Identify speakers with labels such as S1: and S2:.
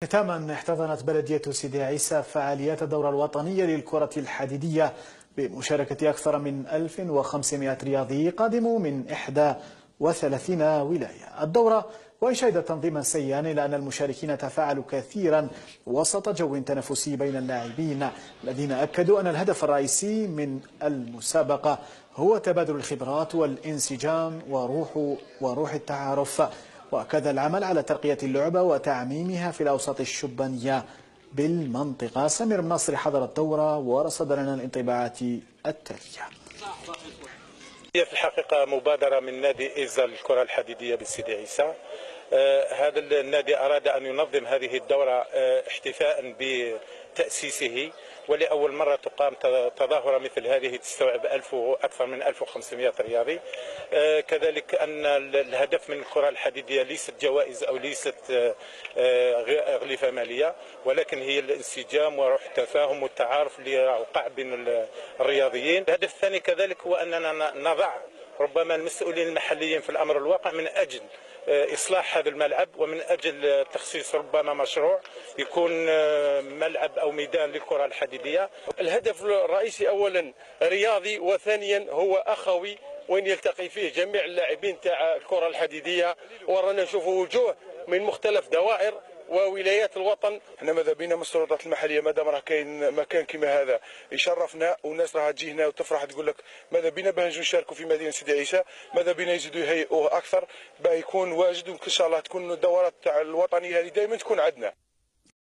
S1: ختاما احتضنت بلدية سيدي عيسى فعاليات الدورة الوطنية للكرة الحديدية بمشاركة أكثر من 1500 رياضي قادموا من 31 ولاية. الدورة وإن شهدت تنظيما سيئا إلا أن المشاركين تفاعلوا كثيرا وسط جو تنافسي بين اللاعبين الذين أكدوا أن الهدف الرئيسي من المسابقة هو تبادل الخبرات والانسجام وروح التعارف، وكذا العمل على ترقية اللعبة وتعميمها في الأوساط الشبانية بالمنطقة. سمير الناصري حضر الدورة ورصد لنا الانطباعات التالية.
S2: هي في الحقيقة مبادرة من نادي إيزا للكرة الحديدية بسيدي عيسى. هذا النادي أراد أن ينظم هذه الدورة احتفاء بتأسيسه، ولأول مرة تقام تظاهرة مثل هذه تستوعب أكثر من 1500 رياضي. كذلك أن الهدف من الكرة الحديدية ليست جوائز أو ليست أغلفة مالية، ولكن هي الانسجام وروح التفاهم والتعارف اللي وقع بين الرياضيين. الهدف الثاني كذلك هو أننا نضع ربما المسؤولين المحليين في الأمر الواقع من أجل إصلاح هذا الملعب، ومن أجل تخصيص ربما مشروع يكون ملعب أو ميدان للكرة الحديدية.
S3: الهدف الرئيسي أولا رياضي، وثانيا هو أخوي وين يلتقي فيه جميع اللاعبين تاع الكرة الحديدية، ورانا نشوفوا وجوه من مختلف دوائر وولايات الوطن. احنا ماذا بينا من السلطات المحليه مادام راه كاين مكان كما هذا يشرفنا، والناس راها تجي هنا وتفرح تقول لك ماذا بينا باه نجوا نشاركوا في مدينه سيدي عيسى، ماذا بينا يزيدوا يهيئوه اكثر باه يكون واجد، وان شاء الله تكون الدورات تاع الوطنيه هذه دائما تكون عندنا.